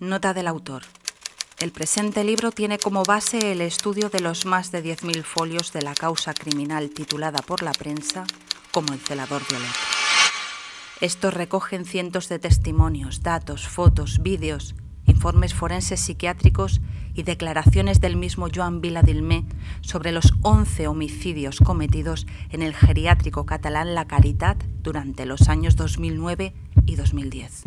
Nota del autor. El presente libro tiene como base el estudio de los más de 10.000 folios de la causa criminal titulada por la prensa como El celador de Olot. Estos recogen cientos de testimonios, datos, fotos, vídeos, informes forenses psiquiátricos y declaraciones del mismo Joan Vila Dilmé sobre los 11 homicidios cometidos en el geriátrico catalán La Caritat durante los años 2009 y 2010.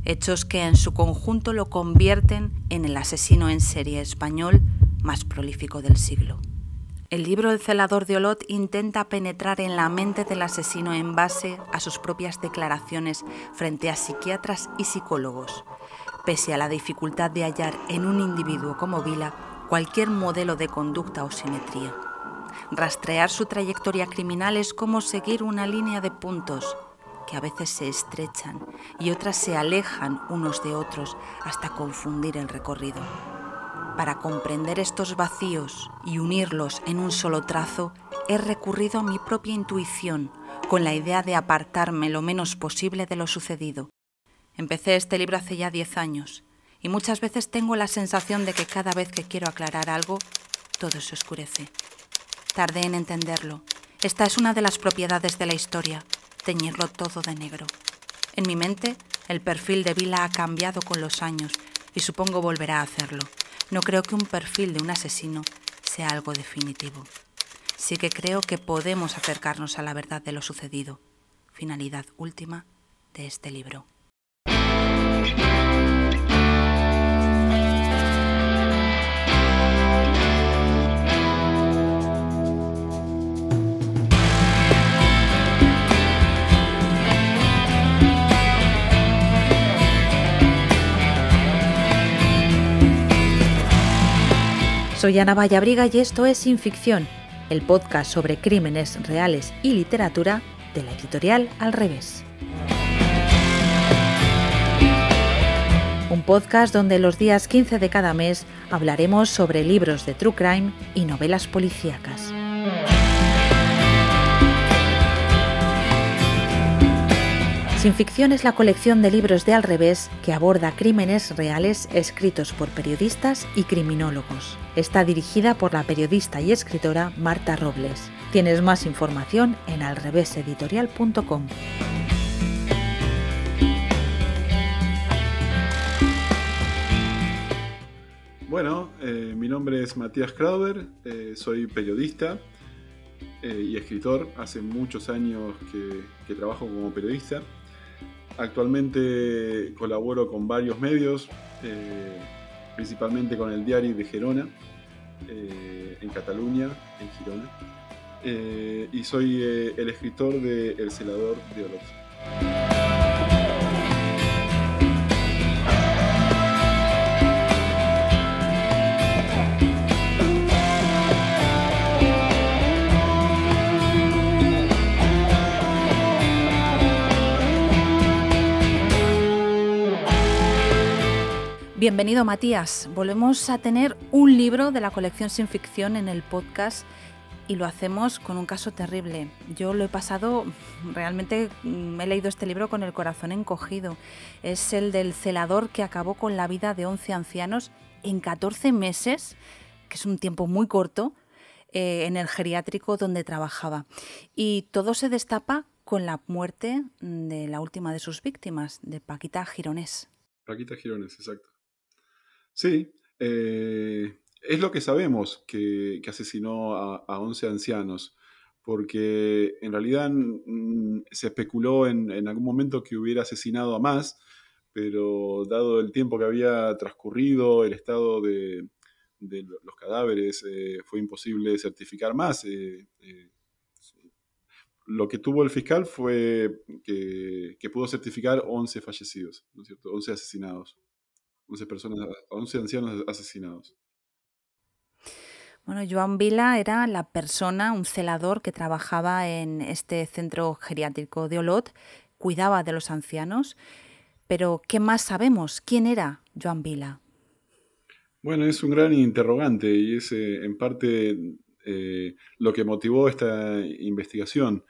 Hechos que en su conjunto lo convierten en el asesino en serie español más prolífico del siglo. El libro El celador de Olot intenta penetrar en la mente del asesino en base a sus propias declaraciones frente a psiquiatras y psicólogos, pese a la dificultad de hallar en un individuo como Vila cualquier modelo de conducta o simetría. Rastrear su trayectoria criminal es como seguir una línea de puntos que a veces se estrechan y otras se alejan unos de otros hasta confundir el recorrido. Para comprender estos vacíos y unirlos en un solo trazo, he recurrido a mi propia intuición con la idea de apartarme lo menos posible de lo sucedido. Empecé este libro hace ya 10 años y muchas veces tengo la sensación de que cada vez que quiero aclarar algo, todo se oscurece. Tardé en entenderlo. Esta es una de las propiedades de la historia, teñirlo todo de negro. En mi mente, el perfil de Vila ha cambiado con los años y supongo volverá a hacerlo. No creo que un perfil de un asesino sea algo definitivo. Sí que creo que podemos acercarnos a la verdad de lo sucedido. Finalidad última de este libro. Soy Ana Vallabriga y esto es Sin Ficción, el podcast sobre crímenes reales y literatura de la editorial Al Revés. Un podcast donde los días 15 de cada mes hablaremos sobre libros de true crime y novelas policíacas. Sin Ficción es la colección de libros de Al Revés que aborda crímenes reales escritos por periodistas y criminólogos. Está dirigida por la periodista y escritora Marta Robles. Tienes más información en alreveseditorial.com. Bueno, mi nombre es Matías Krauber, soy periodista y escritor. Hace muchos años que trabajo como periodista. Actualmente colaboro con varios medios, principalmente con el Diari de Gerona, en Cataluña, en Girona, y soy el escritor de El celador de Olot. Bienvenido, Matías. Volvemos a tener un libro de la colección Sin Ficción en el podcast y lo hacemos con un caso terrible. Yo lo he pasado, realmente he leído este libro con el corazón encogido. Es el del celador que acabó con la vida de 11 ancianos en 14 meses, que es un tiempo muy corto, en el geriátrico donde trabajaba. Y todo se destapa con la muerte de la última de sus víctimas, de Paquita Gironès. Paquita Gironès, exacto. Sí, es lo que sabemos, que asesinó a 11 ancianos, porque en realidad se especuló en algún momento que hubiera asesinado a más, pero dado el tiempo que había transcurrido, el estado de los cadáveres, fue imposible certificar más. Lo que tuvo el fiscal fue que pudo certificar 11 fallecidos, ¿no es cierto? 11 asesinados. 11 ancianos asesinados. Bueno, Joan Vila era la persona, un celador que trabajaba en este centro geriátrico de Olot, cuidaba de los ancianos, pero ¿qué más sabemos? ¿Quién era Joan Vila? Bueno, es un gran interrogante y es en parte lo que motivó esta investigación.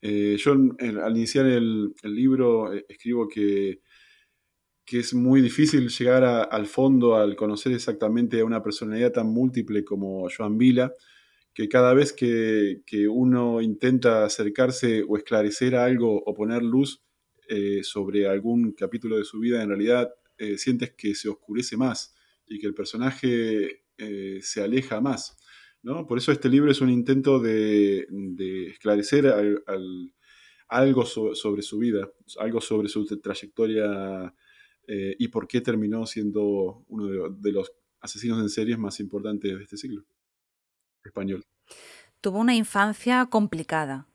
Yo al iniciar el libro escribo que que es muy difícil llegar al fondo al conocer exactamente a una personalidad tan múltiple como Joan Vila, que cada vez que uno intenta acercarse o esclarecer algo o poner luz sobre algún capítulo de su vida, en realidad sientes que se oscurece más y que el personaje se aleja más, ¿no? Por eso este libro es un intento de esclarecer algo sobre su vida, algo sobre su trayectoria y por qué terminó siendo uno de los asesinos en series más importantes de este siglo español. Tuvo una infancia complicada.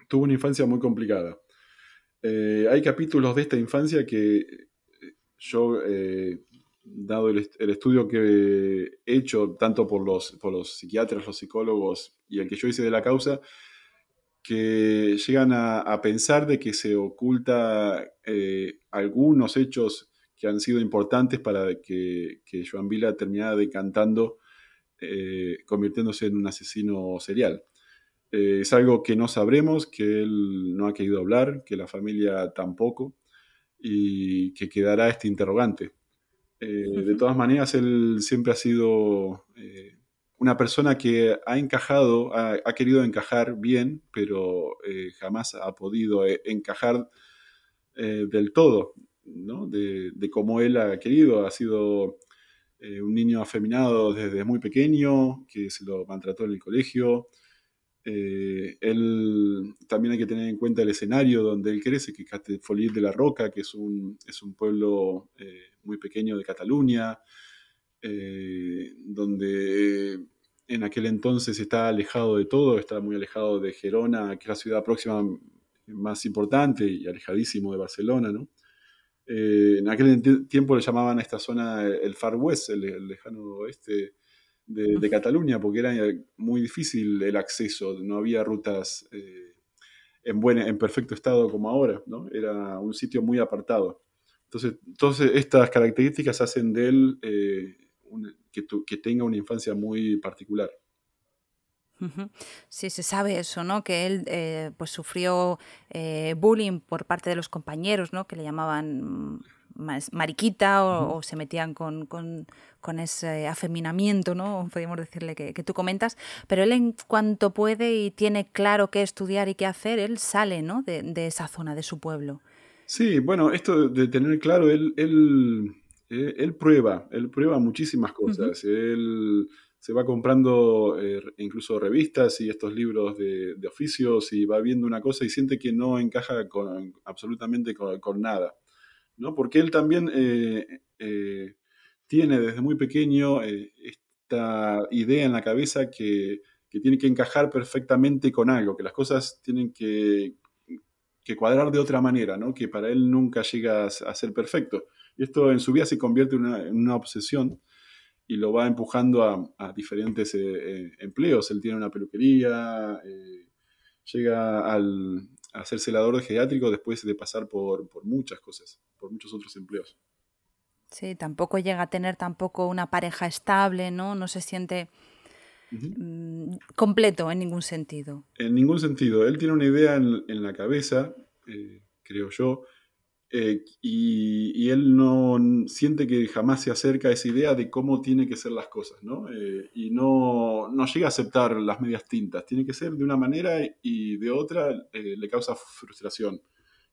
Tuvo una infancia muy complicada. Hay capítulos de esta infancia que yo, dado el estudio que he hecho, tanto por los psiquiatras, los psicólogos y el que yo hice de la causa, que llegan a pensar de que se oculta algunos hechos que han sido importantes para que Joan Vila terminara decantando, convirtiéndose en un asesino serial. Es algo que no sabremos, que él no ha querido hablar, que la familia tampoco, y que quedará este interrogante. De todas maneras, él siempre ha sido una persona que ha encajado, ha querido encajar bien, pero jamás ha podido encajar del todo, ¿no? De cómo él ha querido. Ha sido un niño afeminado desde muy pequeño, que se lo maltrató en el colegio. Él también hay que tener en cuenta el escenario donde él crece, que es Castellfollit de la Roca, que es un pueblo muy pequeño de Cataluña, donde en aquel entonces está alejado de todo, está muy alejado de Gerona, que es la ciudad próxima más importante, y alejadísimo de Barcelona, ¿no? En aquel tiempo le llamaban a esta zona el Far West, el lejano oeste de Cataluña, porque era muy difícil el acceso, no había rutas en perfecto estado como ahora, ¿no? Era un sitio muy apartado. Entonces estas características hacen de él que tenga una infancia muy particular. Sí, se sabe eso, ¿no? Que él pues sufrió bullying por parte de los compañeros, ¿no? Que le llamaban mariquita Ujú. o se metían con ese afeminamiento, ¿no? Podríamos decirle que tú comentas. Pero él en cuanto puede y tiene claro qué estudiar y qué hacer, él sale, ¿no? De esa zona, de su pueblo. Sí, bueno, esto de tener claro, él prueba muchísimas Ujú. cosas. Él se va comprando incluso revistas y estos libros de oficios y va viendo una cosa y siente que no encaja absolutamente con nada, ¿no? Porque él también tiene desde muy pequeño esta idea en la cabeza que tiene que encajar perfectamente con algo, que las cosas tienen que cuadrar de otra manera, ¿no? Que para él nunca llega a ser perfecto. Y esto en su vida se convierte en una obsesión y lo va empujando a diferentes empleos. Él tiene una peluquería, llega a ser celador de geriátrico después de pasar por muchas cosas, por muchos otros empleos. Sí, tampoco llega a tener tampoco una pareja estable, ¿no? No se siente Ujú. completo en ningún sentido. En ningún sentido. Él tiene una idea en la cabeza, creo yo, y él no siente que jamás se acerca a esa idea de cómo tiene que ser las cosas, ¿no? Y no llega a aceptar las medias tintas. Tiene que ser de una manera y de otra le causa frustración.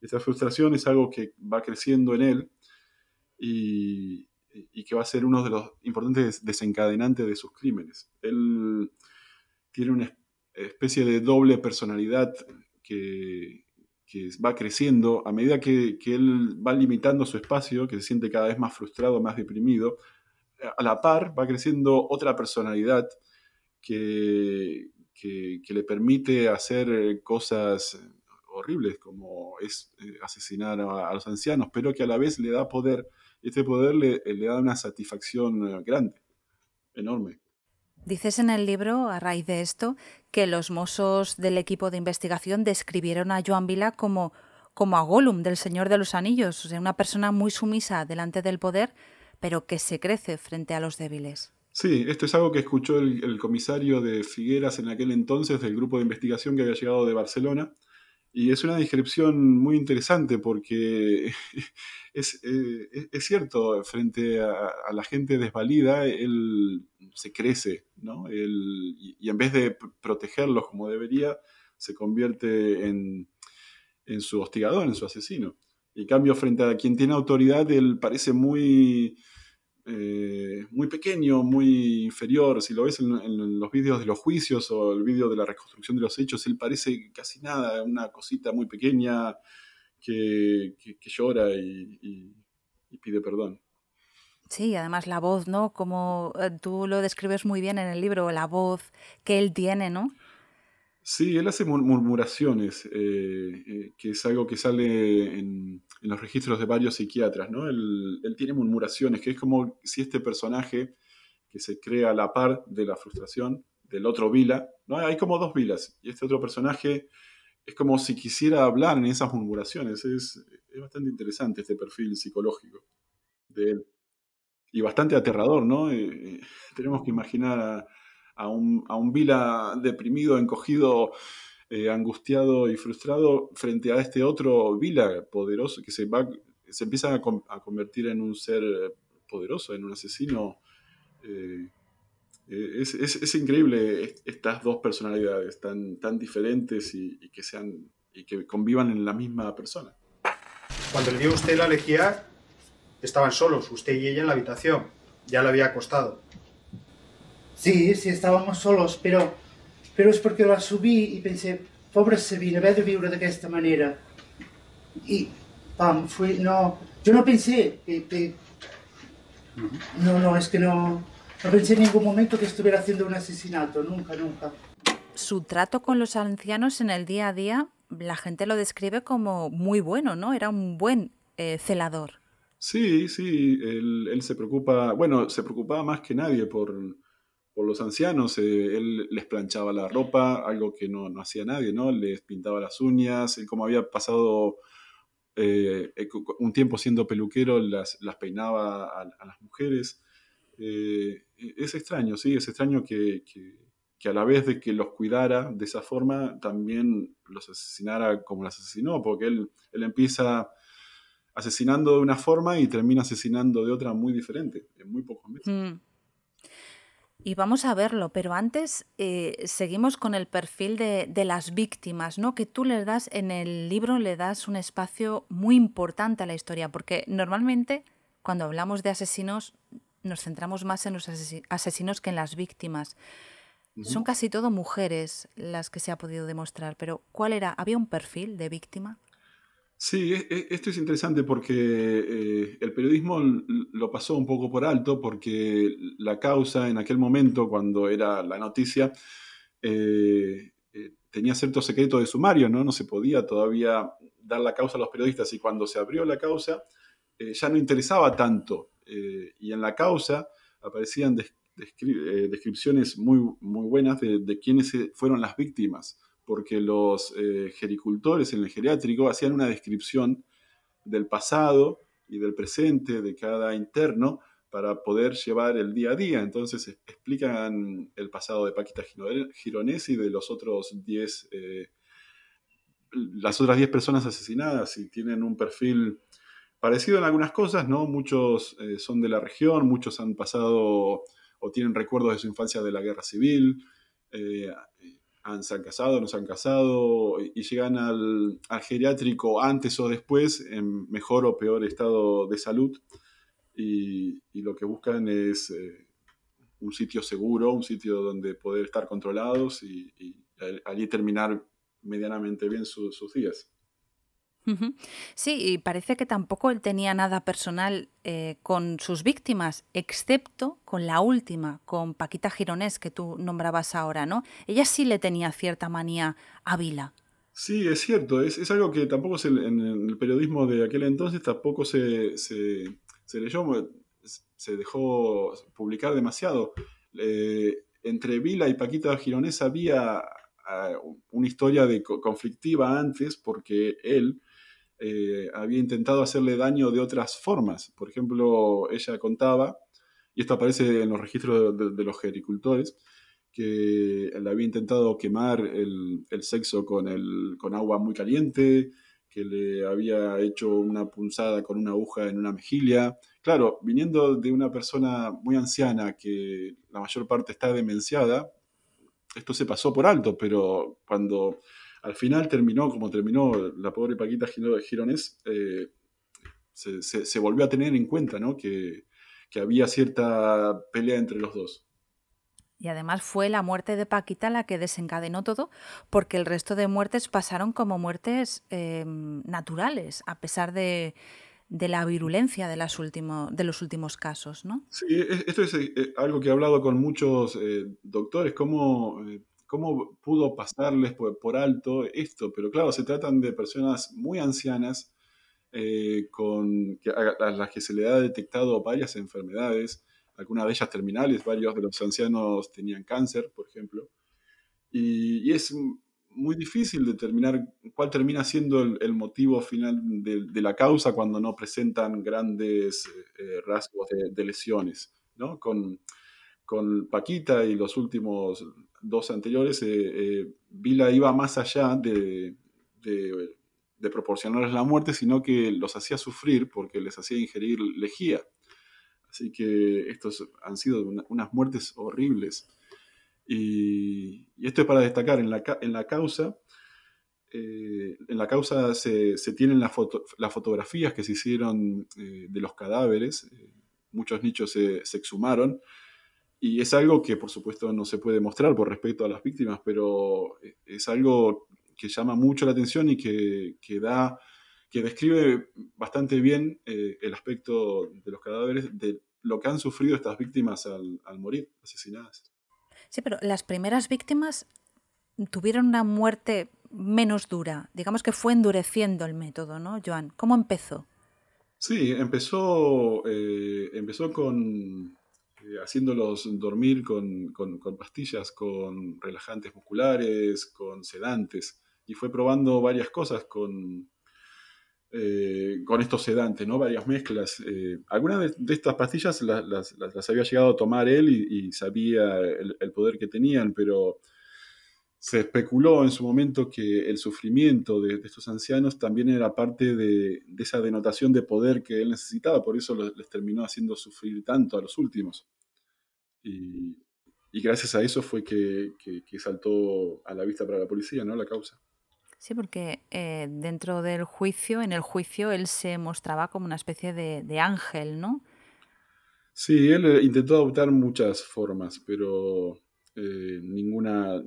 Esta frustración es algo que va creciendo en él y, y que va a ser uno de los importantes desencadenantes de sus crímenes. Él tiene una especie de doble personalidad que, que va creciendo a medida que él va limitando su espacio, que se siente cada vez más frustrado, más deprimido. A la par va creciendo otra personalidad que le permite hacer cosas horribles, como es asesinar a los ancianos, pero que a la vez le da poder. Este poder le da una satisfacción grande, enorme. Dices en el libro, a raíz de esto, que los mozos del equipo de investigación describieron a Joan Vila como a Gollum del Señor de los Anillos, o sea, una persona muy sumisa delante del poder, pero que se crece frente a los débiles. Sí, esto es algo que escuchó el comisario de Figueras en aquel entonces del grupo de investigación que había llegado de Barcelona Y es una descripción muy interesante porque es cierto, frente a la gente desvalida, él se crece, ¿no? Y en vez de protegerlos como debería, se convierte en su hostigador, en su asesino. Y en cambio, frente a quien tiene autoridad, él parece muy pequeño, muy inferior. Si lo ves en los vídeos de los juicios o el vídeo de la reconstrucción de los hechos, él parece casi nada, una cosita muy pequeña que llora y pide perdón. Sí, además la voz, ¿no? Como tú lo describes muy bien en el libro, la voz que él tiene, ¿no? Sí, él hace murmuraciones, que es algo que sale en los registros de varios psiquiatras, ¿no? Él tiene murmuraciones, que es como si este personaje que se crea a la par de la frustración del otro Vila, ¿no? Hay como dos Vilas, y este otro personaje es como si quisiera hablar en esas murmuraciones. Es bastante interesante este perfil psicológico de él. Y bastante aterrador, ¿no? Tenemos que imaginar a un Vila deprimido, encogido, angustiado y frustrado frente a este otro Vila poderoso que se empieza a convertir en un ser poderoso, en un asesino. eh, es increíble estas dos personalidades tan diferentes y que convivan en la misma persona. Cuando le dio usted la lejía, estaban solos, usted y ella en la habitación. Ya le había acostado. Sí, sí, estábamos solos, pero es porque la subí y pensé, pobre Sabina, ve de vivir de esta manera. Y, pam, no, yo no pensé no, es que no pensé en ningún momento que estuviera haciendo un asesinato, nunca, nunca. Su trato con los ancianos en el día a día, la gente lo describe como muy bueno, ¿no? Era un buen celador. Sí, sí, él se preocupa, bueno, se preocupaba más que nadie por los ancianos. Él les planchaba la ropa, algo que no hacía nadie, ¿no? Les pintaba las uñas. Él, como había pasado un tiempo siendo peluquero, las peinaba a las mujeres. Es extraño, sí, es extraño que a la vez de que los cuidara de esa forma, también los asesinara como los asesinó, porque él empieza asesinando de una forma y termina asesinando de otra muy diferente, en muy pocos meses. Mm. Y vamos a verlo, pero antes seguimos con el perfil de las víctimas, ¿no? Que tú les das, en el libro le das un espacio muy importante a la historia, porque normalmente cuando hablamos de asesinos nos centramos más en los asesinos que en las víctimas. Son Ujú. casi todo mujeres las que se ha podido demostrar, pero ¿cuál era? ¿Había un perfil de víctima? Sí, esto es interesante porque el periodismo lo pasó un poco por alto porque la causa en aquel momento, cuando era la noticia, tenía cierto secreto de sumario, ¿no? No se podía todavía dar la causa a los periodistas, y cuando se abrió la causa ya no interesaba tanto, y en la causa aparecían descripciones muy buenas de quiénes fueron las víctimas, porque los gericultores en el geriátrico hacían una descripción del pasado y del presente de cada interno para poder llevar el día a día. Entonces explican el pasado de Paquita Gironesi y de los otros 10, las otras 10 personas asesinadas, y tienen un perfil parecido en algunas cosas, ¿no? Muchos son de la región, muchos han pasado o tienen recuerdos de su infancia de la guerra civil, eh, se han casado, no se han casado, y llegan al geriátrico antes o después en mejor o peor estado de salud, y lo que buscan es un sitio seguro, un sitio donde poder estar controlados y allí terminar medianamente bien sus días. Ujú. Sí, y parece que tampoco él tenía nada personal con sus víctimas, excepto con la última, con Paquita Gironés, que tú nombrabas ahora, ¿no? Ella sí le tenía cierta manía a Vila. Sí, es cierto, es algo que tampoco en el periodismo de aquel entonces tampoco se leyó, se dejó publicar demasiado. Entre Vila y Paquita Gironés había una historia conflictiva antes, porque él había intentado hacerle daño de otras formas. Por ejemplo, ella contaba, y esto aparece en los registros de los agricultores, que le había intentado quemar el sexo con agua muy caliente, que le había hecho una punzada con una aguja en una mejilla. Claro, viniendo de una persona muy anciana que la mayor parte está demenciada, esto se pasó por alto, pero cuando al final terminó como terminó la pobre Paquita Gironés, se volvió a tener en cuenta, ¿no? Que había cierta pelea entre los dos. Y además fue la muerte de Paquita la que desencadenó todo, porque el resto de muertes pasaron como muertes naturales, a pesar de la virulencia de los últimos casos, ¿no? Sí, esto es algo que he hablado con muchos doctores, cómo pudo pasarles por alto esto, pero claro, se tratan de personas muy ancianas a las que se le ha detectado varias enfermedades, algunas de ellas terminales, varios de los ancianos tenían cáncer, por ejemplo, y es muy difícil determinar cuál termina siendo el motivo final de la causa cuando no presentan grandes rasgos de lesiones, ¿no? Con Paquita y los últimos dos anteriores, Vila iba más allá de proporcionarles la muerte, sino que los hacía sufrir porque les hacía ingerir lejía. Así que estos han sido unas muertes horribles. Y esto es para destacar, en la causa, se tienen las fotografías que se hicieron de los cadáveres, muchos nichos se exhumaron, y es algo que por supuesto no se puede mostrar por respeto a las víctimas, pero es algo que llama mucho la atención y que describe bastante bien el aspecto de los cadáveres, de lo que han sufrido estas víctimas al morir, asesinadas. Sí, pero las primeras víctimas tuvieron una muerte menos dura. Digamos que fue endureciendo el método, ¿no, Joan? ¿Cómo empezó? Sí, empezó con haciéndolos dormir con pastillas, con relajantes musculares, con sedantes, y fue probando varias cosas con estos sedantes, ¿no? Varias mezclas. Algunas de estas pastillas las había llegado a tomar él y sabía el poder que tenían, pero se especuló en su momento que el sufrimiento de estos ancianos también era parte de esa denotación de poder que él necesitaba, por eso les terminó haciendo sufrir tanto a los últimos. Y, y gracias a eso fue que saltó a la vista para la policía, ¿no? La causa. Sí, porque dentro del juicio, en el juicio, él se mostraba como una especie de ángel, ¿no? Sí, él intentó adoptar muchas formas, pero ninguna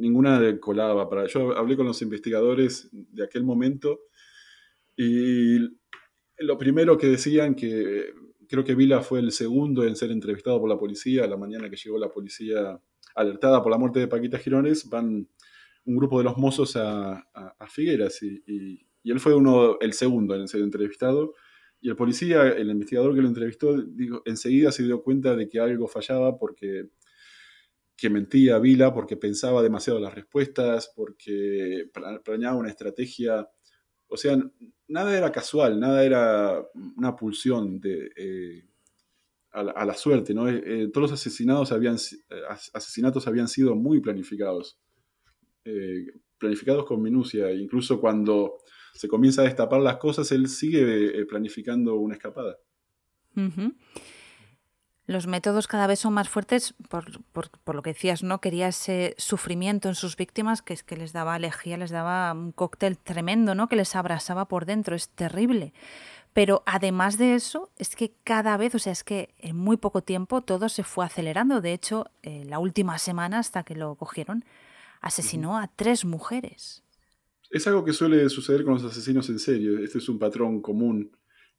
colaba. Yo hablé con los investigadores de aquel momento y lo primero que decían que creo que Vila fue el segundo en ser entrevistado por la policía. A la mañana que llegó la policía alertada por la muerte de Paquita Girones, van un grupo de los mozos a Figueras y él fue el segundo en ser entrevistado. Y el policía, el investigador que lo entrevistó, enseguida se dio cuenta de que algo fallaba porque que mentía Vila, porque pensaba demasiado las respuestas, porque planeaba una estrategia. O sea, nada era casual, nada era una pulsión a la suerte, ¿no? Todos los asesinatos habían sido muy planificados, planificados con minucia. Incluso cuando se comienza a destapar las cosas, él sigue planificando una escapada. Uh-huh. Los métodos cada vez son más fuertes por lo que decías, ¿no? Quería ese sufrimiento en sus víctimas, que es que les daba lejía, les daba un cóctel tremendo, ¿no? Que les abrasaba por dentro, es terrible. Pero además de eso, es que cada vez, o sea, es que en muy poco tiempo todo se fue acelerando. De hecho, la última semana, hasta que lo cogieron, asesinó a 3 mujeres. Es algo que suele suceder con los asesinos en serie. Este es un patrón común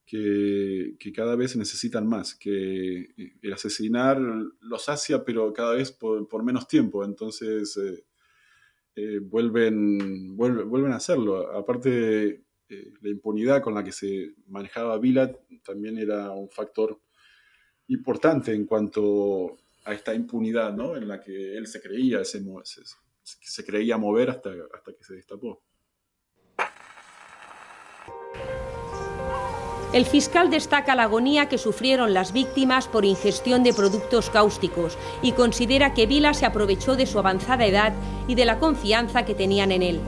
que cada vez necesitan más, que el asesinar los sacia, pero cada vez por menos tiempo. Entonces vuelven a hacerlo. Aparte, la impunidad con la que se manejaba Vila también era un factor importante en cuanto a esta impunidad, ¿no? En la que él se creía mover hasta que se destapó. El fiscal destaca la agonía que sufrieron las víctimas por ingestión de productos cáusticos y considera que Vila se aprovechó de su avanzada edad y de la confianza que tenían en él.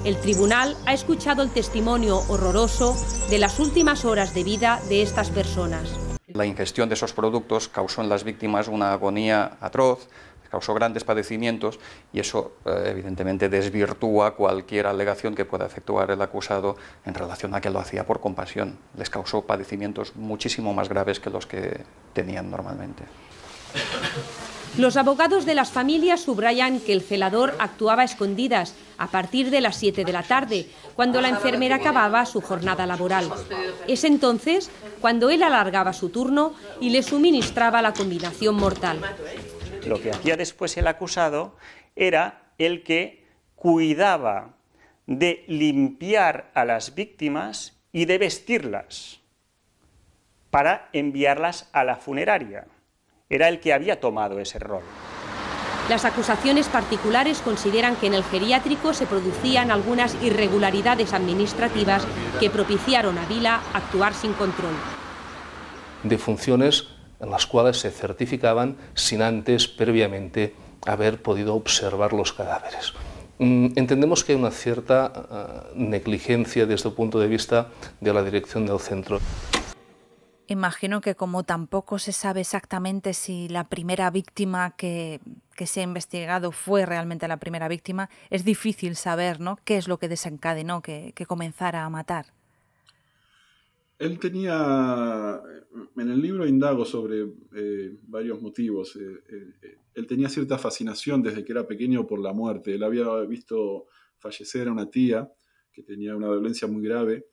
El tribunal ha escuchado el testimonio horroroso de las últimas horas de vida de estas personas. La ingestión de esos productos causó en las víctimas una agonía atroz, causó grandes padecimientos y eso evidentemente desvirtúa cualquier alegación que pueda efectuar el acusado en relación a que lo hacía por compasión. Les causó padecimientos muchísimo más graves que los que tenían normalmente. Los abogados de las familias subrayan que el celador actuaba a escondidas a partir de las 7 de la tarde, cuando la enfermera acababa su jornada laboral. Es entonces cuando él alargaba su turno y le suministraba la combinación mortal. Lo que hacía después el acusado era el que cuidaba de limpiar a las víctimas y de vestirlas para enviarlas a la funeraria. Era el que había tomado ese rol. Las acusaciones particulares consideran que en el geriátrico se producían algunas irregularidades administrativas que propiciaron a Vila actuar sin control. De funciones en las cuales se certificaban sin antes, previamente, haber podido observar los cadáveres. Entendemos que hay una cierta negligencia desde el punto de vista de la dirección del centro. Imagino que como tampoco se sabe exactamente si la primera víctima que se ha investigado fue realmente la primera víctima, es difícil saber, ¿no?, qué es lo que desencadenó que comenzara a matar. Él tenía, en el libro indago sobre varios motivos. Él tenía cierta fascinación desde que era pequeño por la muerte. Él había visto fallecer a una tía que tenía una dolencia muy grave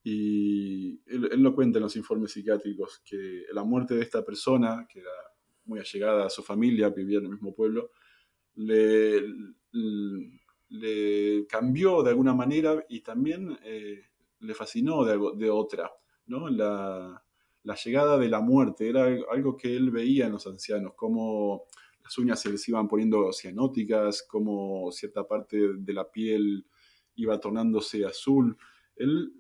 y él lo cuenta en los informes psiquiátricos, que la muerte de esta persona, que era muy allegada a su familia, vivía en el mismo pueblo, le cambió de alguna manera y también le fascinó de otra, ¿no? La llegada de la muerte era algo que él veía en los ancianos, cómo las uñas se les iban poniendo cianóticas, cómo cierta parte de la piel iba tornándose azul. Él,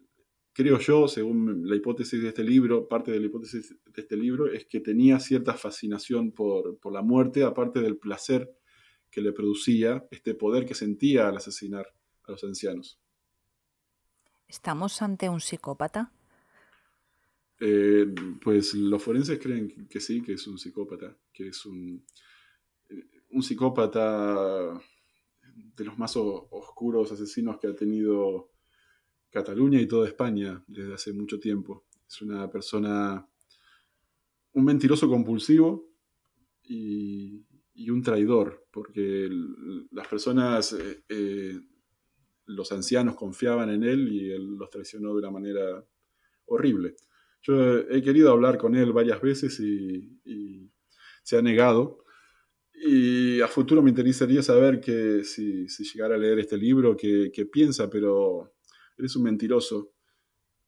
creo yo, según la hipótesis de este libro, parte de la hipótesis de este libro es que tenía cierta fascinación por la muerte, aparte del placer que le producía este poder que sentía al asesinar a los ancianos. ¿Estamos ante un psicópata? Pues los forenses creen que sí, que es un psicópata, que es un psicópata de los más oscuros asesinos que ha tenido Cataluña y toda España desde hace mucho tiempo. Es una persona, un mentiroso compulsivo y un traidor, porque las personas, los ancianos confiaban en él y él los traicionó de una manera horrible. Yo he querido hablar con él varias veces y se ha negado. Y a futuro me interesaría saber que si llegara a leer este libro, qué piensa, pero él es un mentiroso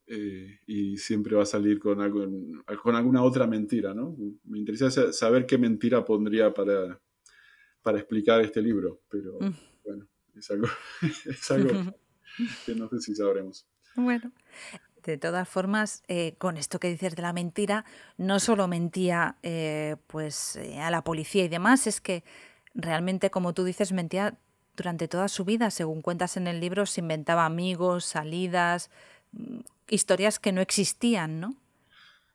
y siempre va a salir con alguna otra mentira, ¿no? Me interesa saber qué mentira pondría para explicar este libro, pero bueno, es algo que no sé si sabremos. Bueno, de todas formas, con esto que dices de la mentira, no solo mentía a la policía y demás, es que realmente, como tú dices, mentía durante toda su vida. Según cuentas en el libro, se inventaba amigos, salidas, historias que no existían, ¿no?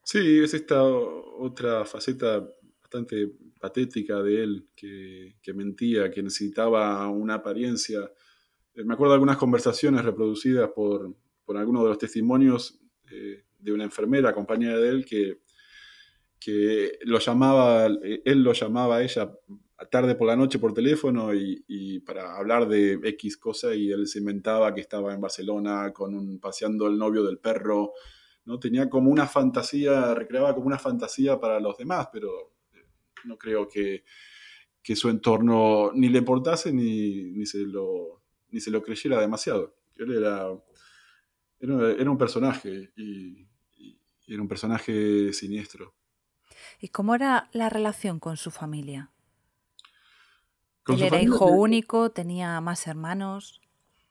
Sí, es esta otra faceta bastante patética de él, que mentía, que necesitaba una apariencia. Me acuerdo de algunas conversaciones reproducidas por algunos de los testimonios de una enfermera, compañera de él, que él lo llamaba a ella tarde por la noche por teléfono y para hablar de X cosa, y él se inventaba que estaba en Barcelona paseando el novio del perro, ¿no? Tenía como una fantasía, recreaba como una fantasía para los demás, pero no creo que su entorno ni le importase ni se lo creyera demasiado. Él era un personaje y era un personaje siniestro. ¿Y cómo era la relación con su familia? ¿Él era hijo único? ¿Tenía más hermanos?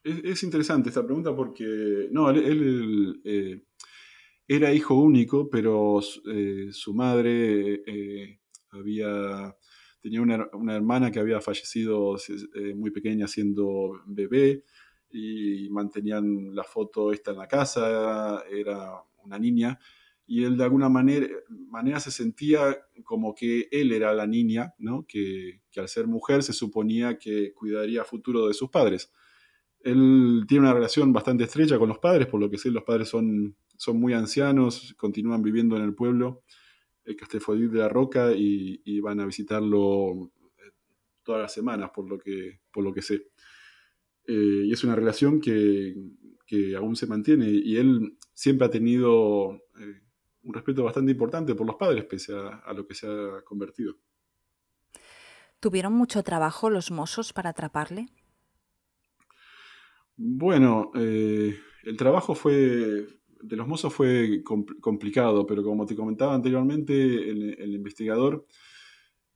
Es interesante esta pregunta porque no, él era hijo único, pero su madre tenía una hermana que había fallecido muy pequeña siendo bebé, y mantenían la foto esta en la casa, era una niña, y él de alguna manera se sentía como que él era la niña, ¿no? Que al ser mujer se suponía que cuidaría a futuro de sus padres. Él tiene una relación bastante estrecha con los padres, por lo que sé, los padres son muy ancianos, continúan viviendo en el pueblo, Castellfollit de la Roca, y van a visitarlo todas las semanas, por lo que sé. Y es una relación que aún se mantiene, y él siempre ha tenido un respeto bastante importante por los padres, pese a lo que se ha convertido. ¿Tuvieron mucho trabajo los mozos para atraparle? Bueno, el trabajo de los mozos fue complicado, pero como te comentaba anteriormente, el investigador,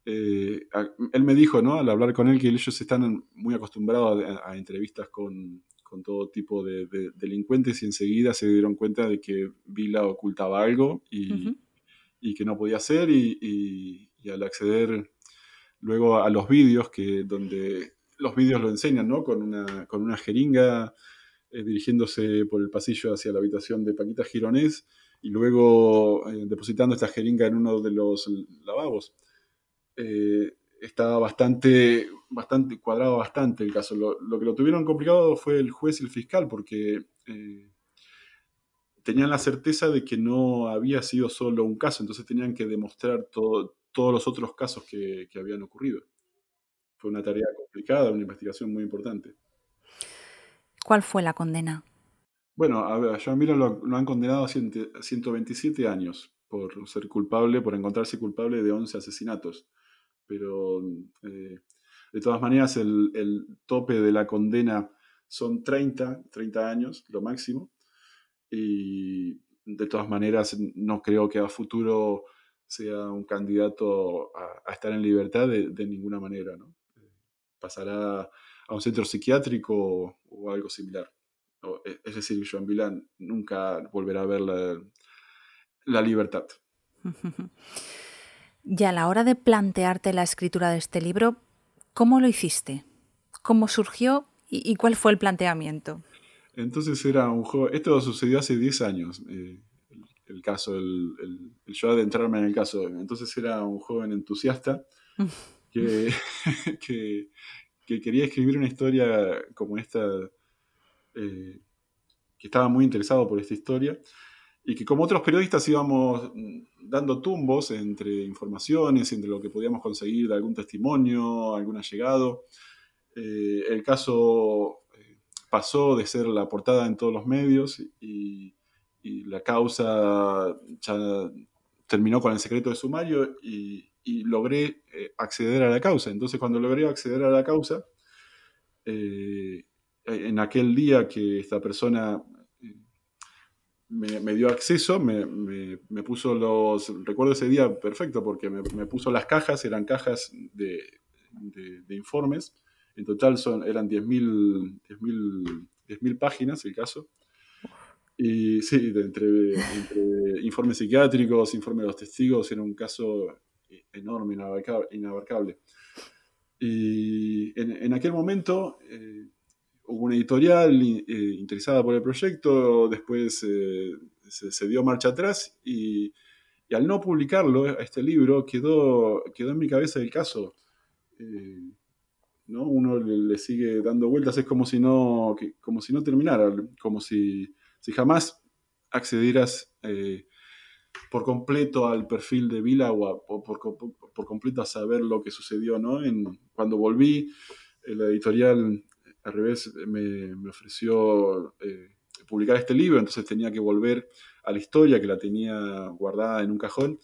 él me dijo, ¿no?, al hablar con él, que ellos están muy acostumbrados a entrevistas con todo tipo de delincuentes, y enseguida se dieron cuenta de que Vila ocultaba algo y que no podía ser, y al acceder luego a los vídeos, donde los vídeos lo enseñan, ¿no?, con una jeringa, dirigiéndose por el pasillo hacia la habitación de Paquita Gironés, y luego depositando esta jeringa en uno de los lavabos. Estaba bastante cuadrado bastante el caso. Lo que lo tuvieron complicado fue el juez y el fiscal, porque tenían la certeza de que no había sido solo un caso, entonces tenían que demostrar todos los otros casos que habían ocurrido. Fue una tarea complicada, una investigación muy importante. ¿Cuál fue la condena? Bueno, a ver, a Joan Vila lo han condenado a 127 años por encontrarse culpable de 11 asesinatos. Pero de todas maneras el tope de la condena son 30 años, lo máximo, y de todas maneras no creo que a futuro sea un candidato a estar en libertad de ninguna manera, ¿no? Pasará a un centro psiquiátrico o algo similar. Es decir, Joan Vila nunca volverá a ver la libertad. Y a la hora de plantearte la escritura de este libro, ¿cómo lo hiciste? ¿Cómo surgió y cuál fue el planteamiento? Entonces era un joven. Esto sucedió hace 10 años, el caso, el yo adentrarme en el caso. Entonces era un joven entusiasta que quería escribir una historia como esta, que estaba muy interesado por esta historia, y que, como otros periodistas, íbamos dando tumbos entre informaciones, entre lo que podíamos conseguir de algún testimonio, algún allegado. El caso pasó de ser la portada en todos los medios, y la causa ya terminó con el secreto de sumario, y logré acceder a la causa. Entonces, cuando logré acceder a la causa, en aquel día que esta persona me dio acceso, me puso recuerdo ese día perfecto, porque me puso las cajas, eran cajas de informes. En total eran 10.000 páginas el caso. Y sí, entre informes psiquiátricos, informes de los testigos, era un caso enorme, inabarcable. Y en aquel momento hubo una editorial interesada por el proyecto, después se dio marcha atrás, y al no publicarlo, este libro, quedó en mi cabeza el caso. ¿No? Uno le sigue dando vueltas, es como si no terminara, como si jamás accedieras por completo al perfil de Vila, o por completo a saber lo que sucedió, ¿no? Cuando volví, la editorial al revés me ofreció publicar este libro, entonces tenía que volver a la historia, que la tenía guardada en un cajón.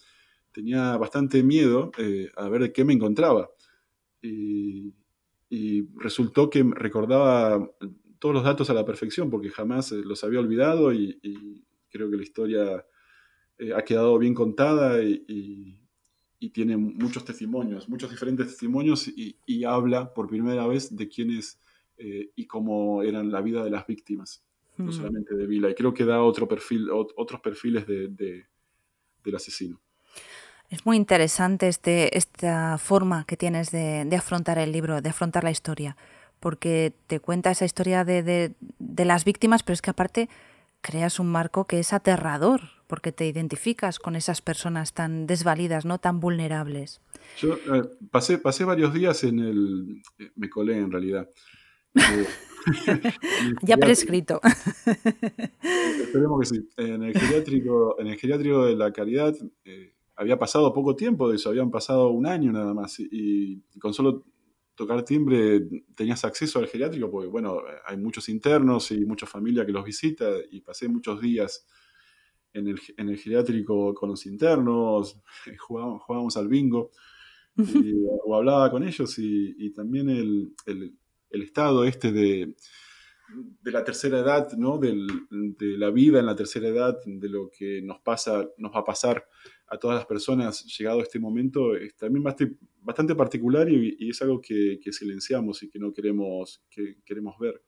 Tenía bastante miedo a ver de qué me encontraba. Y resultó que recordaba todos los datos a la perfección, porque jamás los había olvidado, y creo que la historia ha quedado bien contada, y tiene muchos diferentes testimonios, y habla por primera vez de quiénes y cómo eran la vida de las víctimas. no solamente de Vila, y creo que da otros perfiles del asesino. Es muy interesante esta forma que tienes de afrontar el libro, de afrontar la historia, porque te cuenta esa historia de las víctimas, pero es que aparte creas un marco que es aterrador, porque te identificas con esas personas tan desvalidas, ¿no? Tan vulnerables. Yo pasé varios días me colé en realidad. Ya prescrito. Esperemos que sí. En el geriátrico de La Caridad había pasado poco tiempo de eso, habían pasado un año nada más, y con solo tocar timbre tenías acceso al geriátrico, porque bueno, hay muchos internos y mucha familia que los visita, y pasé muchos días en el geriátrico con los internos, jugábamos al bingo, o hablaba con ellos, y también el estado de la tercera edad, ¿no? De la vida en la tercera edad, de lo que nos va a pasar a todas las personas llegado a este momento, es también bastante particular, y es algo que silenciamos y que no queremos ver.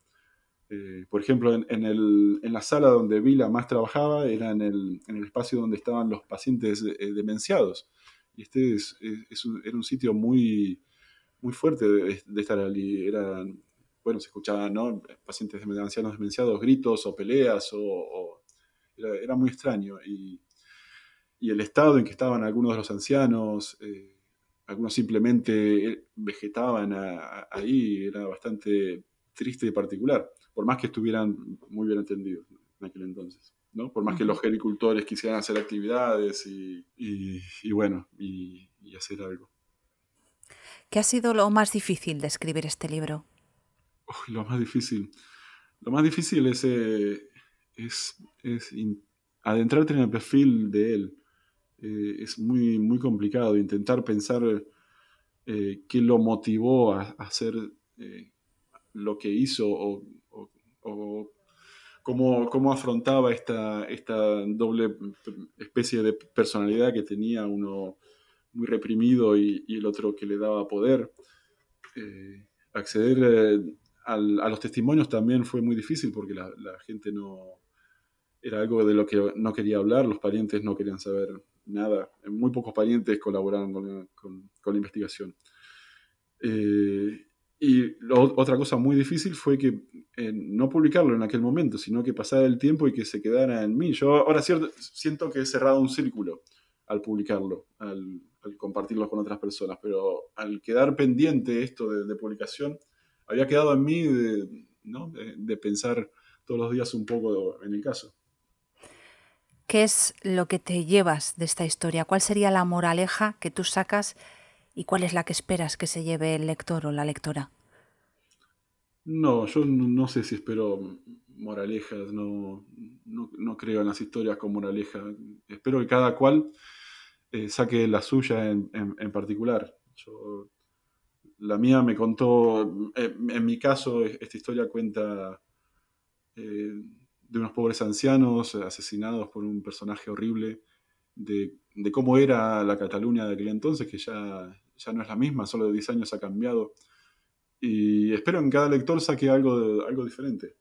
Por ejemplo, en la sala donde Vila más trabajaba era en el espacio donde estaban los pacientes demenciados, y era un sitio muy, muy fuerte de estar allí. Bueno, se escuchaban, ¿no? Pacientes ancianos demenciados, gritos o peleas, era muy extraño. Y el estado en que estaban algunos de los ancianos, algunos simplemente vegetaban ahí, era bastante triste y particular, por más que estuvieran muy bien atendidos en aquel entonces, ¿no? Por más que los gericultores quisieran hacer actividades y hacer algo. ¿Qué ha sido lo más difícil de escribir este libro? Lo más difícil es adentrarte en el perfil de él. Es muy, muy complicado intentar pensar qué lo motivó a hacer lo que hizo, o cómo afrontaba esta doble especie de personalidad que tenía, uno muy reprimido y el otro que le daba poder. Acceder a los testimonios también fue muy difícil, porque la gente no... Era algo de lo que no quería hablar, los parientes no querían saber nada. Muy pocos parientes colaboraron con la investigación. Otra cosa muy difícil fue que no publicarlo en aquel momento, sino que pasara el tiempo y que se quedara en mí. Yo ahora siento que he cerrado un círculo al publicarlo, al compartirlo con otras personas, pero al quedar pendiente esto de publicación, había quedado en mí de pensar todos los días un poco en el caso. ¿Qué es lo que te llevas de esta historia? ¿Cuál sería la moraleja que tú sacas y cuál es la que esperas que se lleve el lector o la lectora? No, yo no sé si espero moralejas, no creo en las historias con moraleja. Espero que cada cual saque la suya en particular. La mía me contó, en mi caso, esta historia cuenta de unos pobres ancianos asesinados por un personaje horrible, de cómo era la Cataluña de aquel entonces, que ya no es la misma, solo de 10 años ha cambiado. Y espero en cada lector saque algo diferente.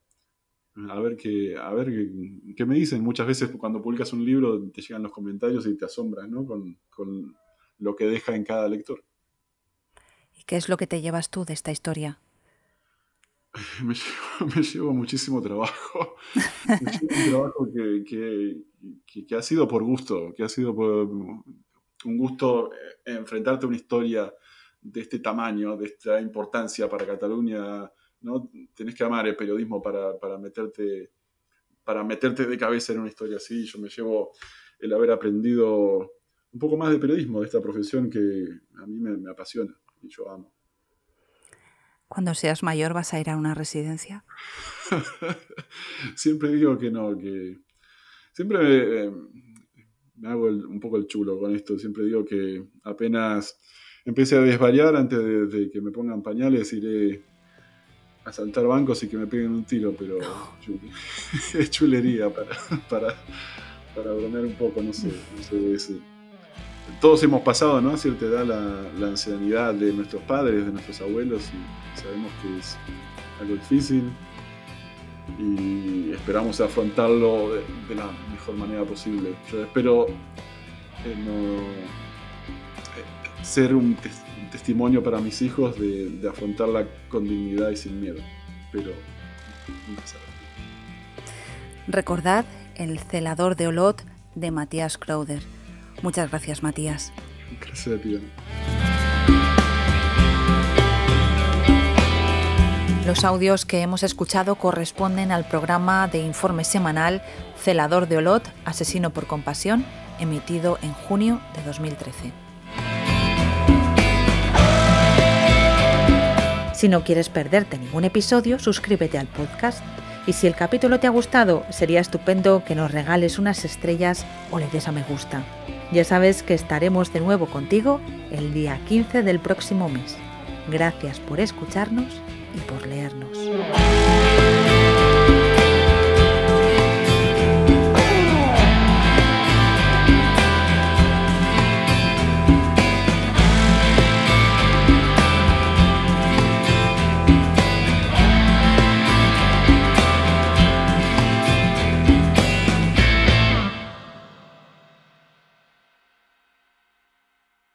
A ver qué me dicen. Muchas veces cuando publicas un libro te llegan los comentarios y te asombras, ¿no? con lo que deja en cada lector. ¿Y qué es lo que te llevas tú de esta historia? Me llevo muchísimo trabajo. Me llevo un trabajo que ha sido por gusto, que ha sido por un gusto enfrentarte a una historia de este tamaño, de esta importancia para Cataluña, ¿no? Tenés que amar el periodismo para meterte de cabeza en una historia así. Yo me llevo el haber aprendido un poco más de periodismo, de esta profesión que a mí me apasiona y yo amo. ¿Cuando seas mayor vas a ir a una residencia? Siempre digo que no, que siempre me hago un poco el chulo con esto. Siempre digo que apenas empiece a desvariar, antes de que me pongan pañales, iré a saltar bancos y que me peguen un tiro, pero es chulería para bromear un poco, no sé. Todos hemos pasado, ¿no? A cierta edad la ancianidad de nuestros padres, de nuestros abuelos, y sabemos que es algo difícil. y esperamos afrontarlo de la mejor manera posible. Yo espero ser un testimonio para mis hijos de afrontarla con dignidad y sin miedo, pero nunca sabe. Recordad El celador de Olot de Matías Crowder. Muchas gracias, Matías. Gracias a ti. Los audios que hemos escuchado corresponden al programa de informe semanal Celador de Olot, asesino por compasión, emitido en junio de 2013. Si no quieres perderte ningún episodio, suscríbete al podcast. Y si el capítulo te ha gustado, sería estupendo que nos regales unas estrellas o le des a me gusta. Ya sabes que estaremos de nuevo contigo el día 15 del próximo mes. Gracias por escucharnos y por leernos.